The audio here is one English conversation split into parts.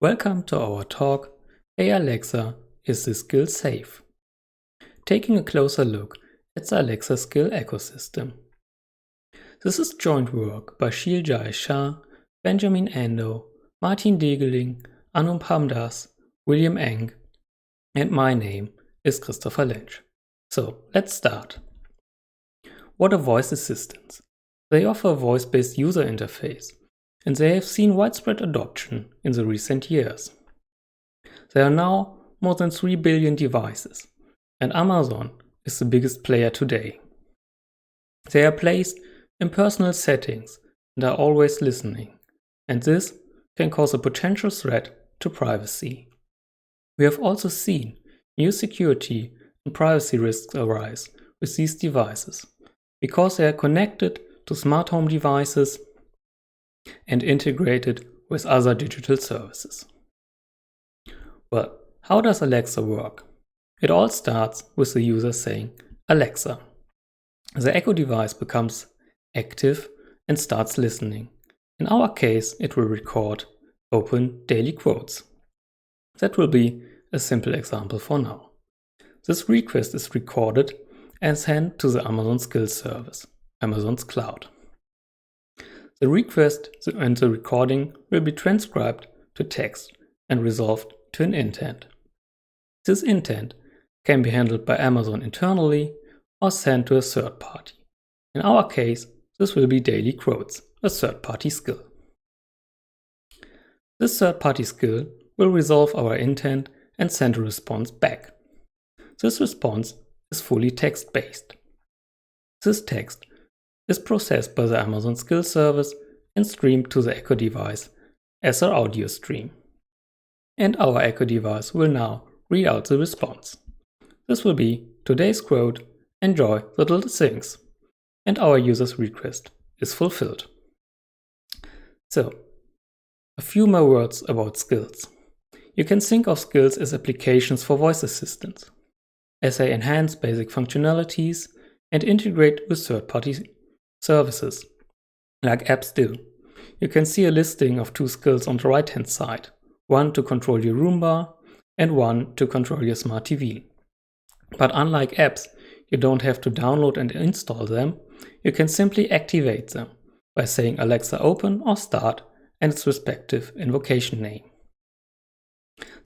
Welcome to our talk, Hey Alexa, is this skill safe? Taking a closer look at the Alexa skill ecosystem. This is joint work by Sheel, Jayesh, Shah, Benjamin Andow, Martin Degeling, Anupam, William Enck, and my name is Christopher Lentzsch. So let's start. What are voice assistants? They offer a voice-based user interface, and they have seen widespread adoption in the recent years. There are now more than 3 billion devices, and Amazon is the biggest player today. They are placed in personal settings and are always listening, and this can cause a potential threat to privacy. We have also seen new security and privacy risks arise with these devices, because they are connected to smart home devices and integrated with other digital services. Well, how does Alexa work? It all starts with the user saying, Alexa. The Echo device becomes active and starts listening. In our case, it will record open daily quotes. That will be a simple example for now. This request is recorded and sent to the Amazon Skills Service, Amazon's cloud. The request and the recording will be transcribed to text and resolved to an intent. This intent can be handled by Amazon internally or sent to a third party. In our case, this will be daily quotes, a third-party skill. This third-party skill will resolve our intent and send a response back. This response is fully text-based. This text is processed by the Amazon Skills Service and streamed to the Echo device as an audio stream. And our Echo device will now read out the response. This will be today's quote, enjoy the little things. And our user's request is fulfilled. So, a few more words about skills. You can think of skills as applications for voice assistants, as they enhance basic functionalities and integrate with third-party services, like apps do. You can see a listing of 2 skills on the right-hand side, one to control your Roomba and one to control your smart TV. But unlike apps, you don't have to download and install them. You can simply activate them by saying Alexa open or start and its respective invocation name.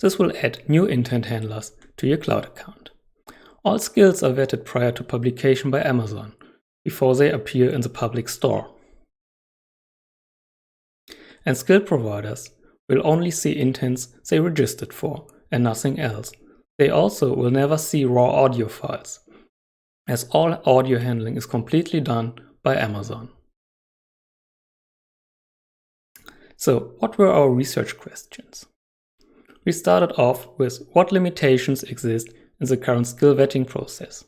This will add new intent handlers to your cloud account. All skills are vetted prior to publication by Amazon, before they appear in the public store. And skill providers will only see intents they registered for and nothing else. They also will never see raw audio files, as all audio handling is completely done by Amazon. So, what were our research questions? We started off with what limitations exist in the current skill vetting process.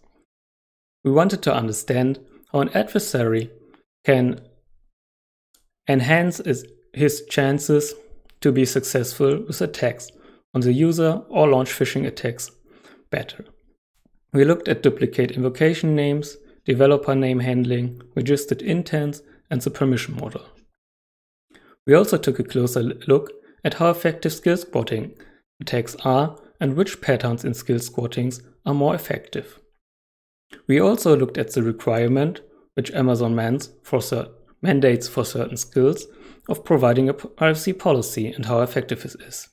We wanted to understand how an adversary can enhance his chances to be successful with attacks on the user or launch phishing attacks better. We looked at duplicate invocation names, developer name handling, registered intents, and the permission model. We also took a closer look at how effective skill squatting attacks are and which patterns in skill squattings are more effective. We also looked at the requirement, which Amazon mandates for certain skills, of providing a privacy policy and how effective it is.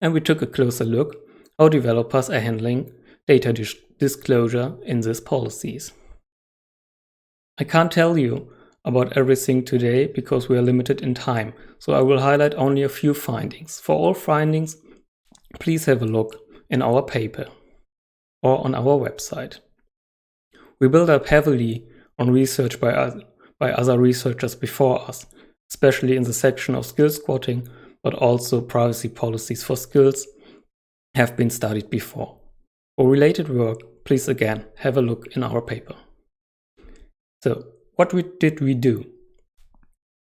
And we took a closer look how developers are handling data disclosure in these policies. I can't tell you about everything today because we are limited in time, so I will highlight only a few findings. For all findings, please have a look in our paper or on our website. We build up heavily on research by other researchers before us, especially in the section of skill squatting, but also privacy policies for skills have been studied before. For related work, please again have a look in our paper. So, what did we do?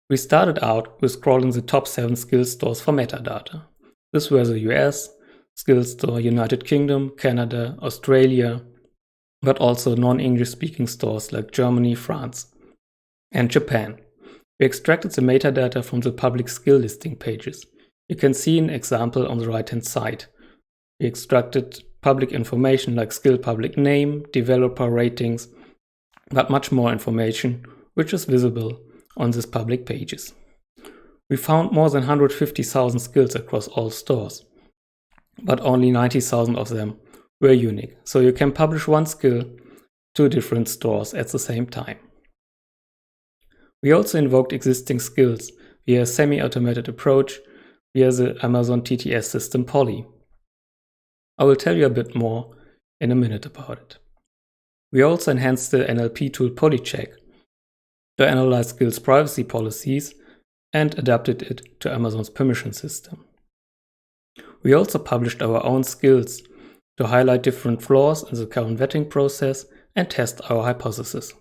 We started out with scrolling the top 7 skills stores for metadata. This were the US, Skills Store, United Kingdom, Canada, Australia, but also non-English speaking stores like Germany, France, and Japan. We extracted the metadata from the public skill listing pages. You can see an example on the right-hand side. We extracted public information like skill public name, developer ratings, but much more information which is visible on these public pages. We found more than 150,000 skills across all stores, but only 90,000 of them were unique. So you can publish one skill to different stores at the same time. We also invoked existing skills via a semi-automated approach via the Amazon TTS system Poly. I will tell you a bit more in a minute about it. We also enhanced the NLP tool PolyCheck to analyze skills privacy policies and adapted it to Amazon's permission system. We also published our own skills to highlight different flaws in the current vetting process and test our hypothesis.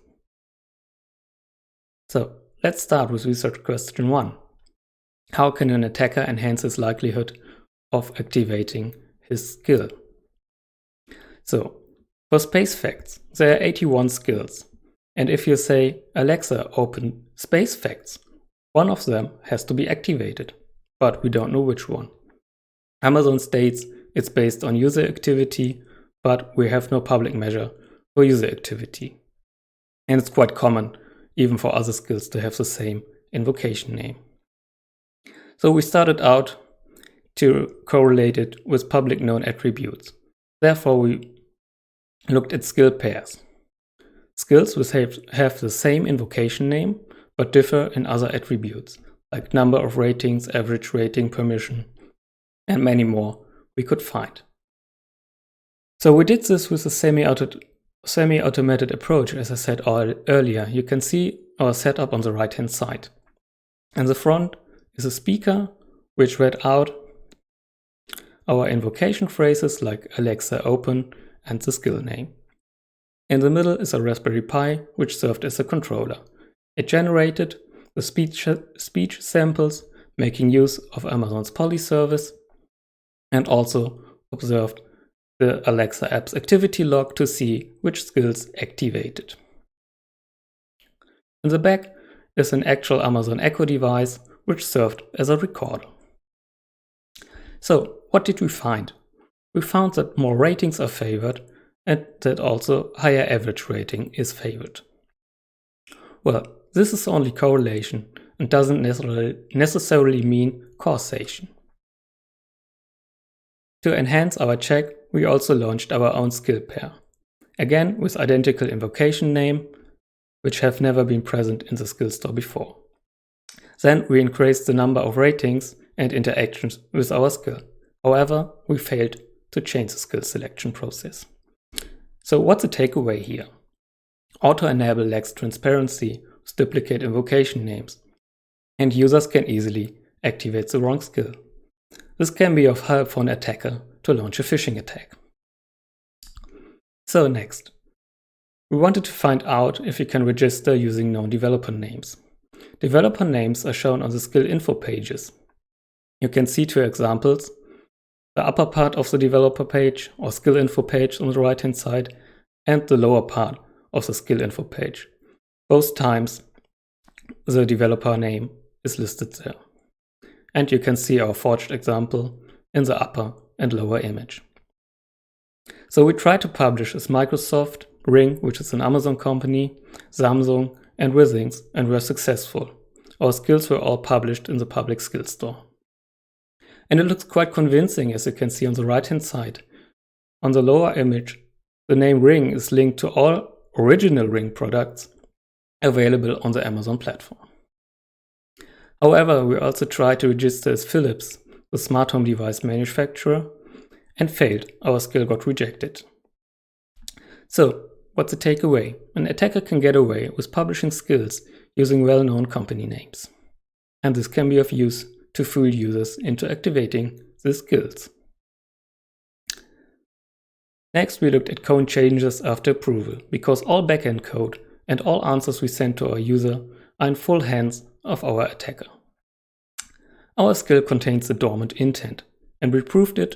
So let's start with research question 1. How can an attacker enhance his likelihood of activating his skill? So for space facts, there are 81 skills. And if you say, Alexa, open space facts, one of them has to be activated, but we don't know which one. Amazon states it's based on user activity, but we have no public measure for user activity. And it's quite common, even for other skills, to have the same invocation name. So we started out to correlate it with public known attributes. Therefore, we looked at skill pairs. Skills which have the same invocation name, but differ in other attributes, like number of ratings, average rating, permission, and many more we could find. So we did this with a semi-automated approach, as I said earlier. You can see our setup on the right-hand side. In the front is a speaker which read out our invocation phrases like Alexa open and the skill name. In the middle is a Raspberry Pi which served as a controller. It generated the speech samples, making use of Amazon's Poly service, and also observed the Alexa app's activity log to see which skills activated. In the back is an actual Amazon Echo device which served as a recorder. So what did we find? We found that more ratings are favored and that also higher average rating is favored. Well, this is only correlation and doesn't necessarily mean causation. To enhance our check, we also launched our own skill pair, again with identical invocation name, which have never been present in the skill store before. Then we increased the number of ratings and interactions with our skill. However, we failed to change the skill selection process. So what's the takeaway here? Auto-enable lacks transparency with duplicate invocation names, and users can easily activate the wrong skill. This can be of help for an attacker to launch a phishing attack. So next, we wanted to find out if you can register using known developer names. Developer names are shown on the skill info pages. You can see two examples: the upper part of the developer page or skill info page on the right hand side and the lower part of the skill info page. Both times the developer name is listed there. And you can see our forged example in the upper and lower image. So we tried to publish as Microsoft, Ring, which is an Amazon company, Samsung, and Withings, and were successful. Our skills were all published in the public skill store. And it looks quite convincing, as you can see on the right hand side. On the lower image, the name Ring is linked to all original Ring products available on the Amazon platform. However, we also tried to register as Philips, the smart home device manufacturer, and failed. Our skill got rejected. So, what's the takeaway? An attacker can get away with publishing skills using well-known company names. And this can be of use to fool users into activating the skills. Next, we looked at code changes after approval, because all backend code and all answers we send to our user are in full hands of our attacker. Our skill contains the dormant intent, and we proved it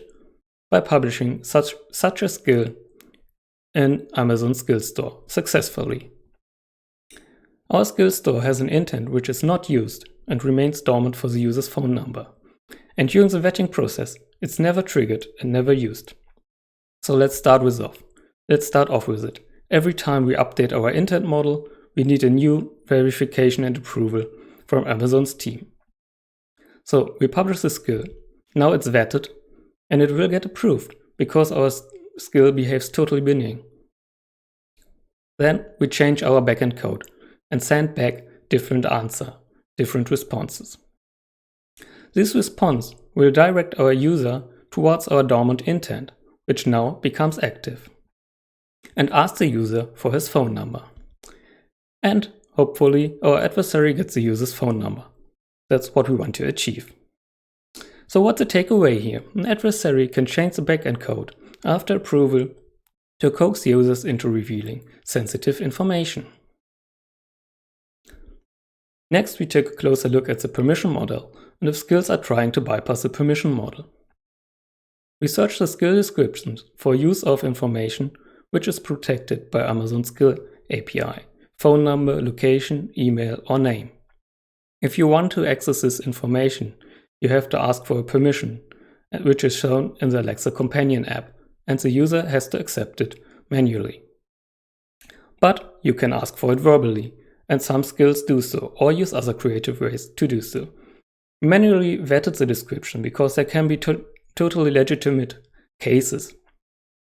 by publishing such a skill in Amazon Skill Store successfully. Our skill store has an intent which is not used and remains dormant for the user's phone number. and during the vetting process, it's never triggered and never used. So let's start off with it. Every time we update our intent model, we need a new verification and approval from Amazon's team. So we publish the skill, now it's vetted, and it will get approved because our skill behaves totally benign. Then we change our backend code and send back different responses. This response will direct our user towards our dormant intent, which now becomes active, and ask the user for his phone number. And hopefully our adversary gets the user's phone number. That's what we want to achieve. So what's the takeaway here? An adversary can change the backend code after approval to coax users into revealing sensitive information. Next, we take a closer look at the permission model and if skills are trying to bypass the permission model. We search the skill descriptions for use of information which is protected by Amazon Skill API, phone number, location, email, or name. If you want to access this information, you have to ask for a permission, which is shown in the Alexa companion app, and the user has to accept it manually. But you can ask for it verbally, and some skills do so, or use other creative ways to do so. We manually vetted the description because there can be totally legitimate cases.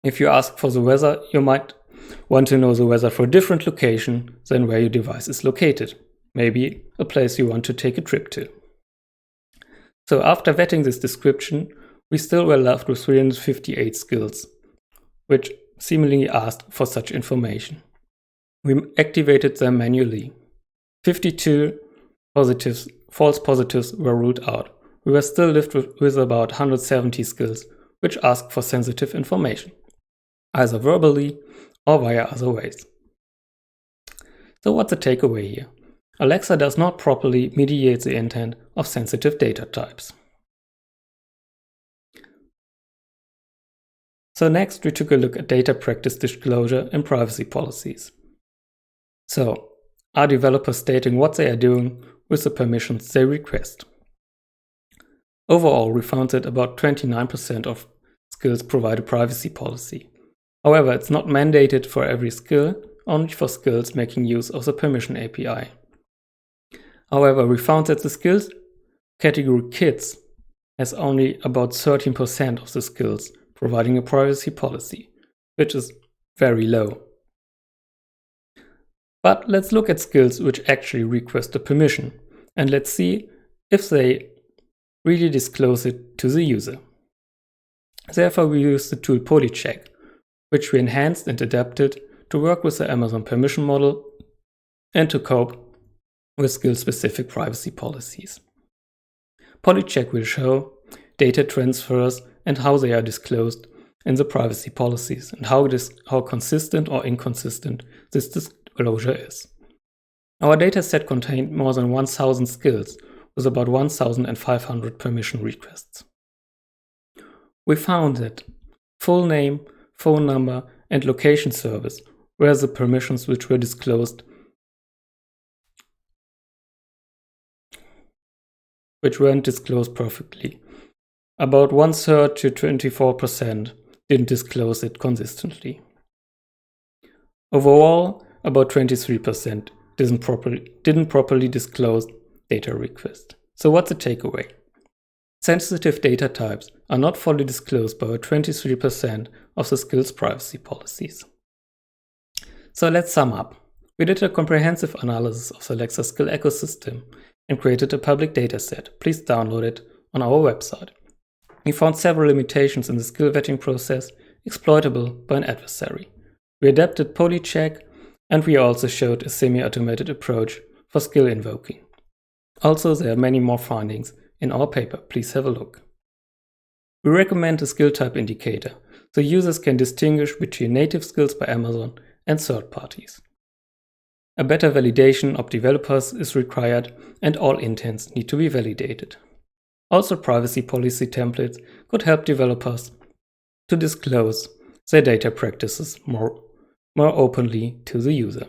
If you ask for the weather, you might want to know the weather for a different location than where your device is located, maybe a place you want to take a trip to. So after vetting this description, we still were left with 358 skills, which seemingly asked for such information. We activated them manually. 52 false positives were ruled out. We were still left with about 170 skills, which asked for sensitive information, either verbally or via other ways. So what's the takeaway here? Alexa does not properly mediate the intent of sensitive data types. So next we took a look at data practice disclosure and privacy policies. So, are developers stating what they are doing with the permissions they request? Overall, we found that about 29% of skills provide a privacy policy. However, it's not mandated for every skill, only for skills making use of the permission API. However, we found that the skills category kids has only about 13% of the skills providing a privacy policy, which is very low. But let's look at skills which actually request a permission, and let's see if they really disclose it to the user. Therefore, we use the tool PolyCheck, which we enhanced and adapted to work with the Amazon permission model and to cope with skill-specific privacy policies. PolyCheck will show data transfers and how they are disclosed in the privacy policies and how consistent or inconsistent this disclosure is. Our dataset contained more than 1,000 skills with about 1,500 permission requests. We found that full name, phone number, and location service were the permissions which were disclosed, which weren't disclosed perfectly. About 1/3 to 24% didn't disclose it consistently. Overall, about 23% didn't properly disclose data request. So what's the takeaway? Sensitive data types are not fully disclosed by 23% of the skills privacy policies. So let's sum up. We did a comprehensive analysis of the Alexa skill ecosystem and created a public dataset. Please download it on our website. We found several limitations in the skill vetting process exploitable by an adversary. We adapted PolyCheck, and we also showed a semi-automated approach for skill invoking. Also, there are many more findings in our paper. Please have a look. We recommend a skill type indicator, so users can distinguish between native skills by Amazon and third parties. A better validation of developers is required, and all intents need to be validated. Also, privacy policy templates could help developers to disclose their data practices more openly to the user.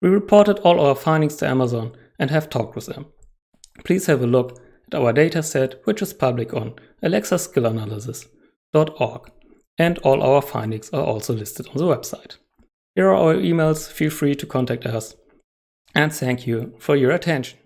We reported all our findings to Amazon and have talked with them. Please have a look at our dataset, which is public on alexaskillanalysis.org, and all our findings are also listed on the website. Here are our emails, feel free to contact us, and thank you for your attention.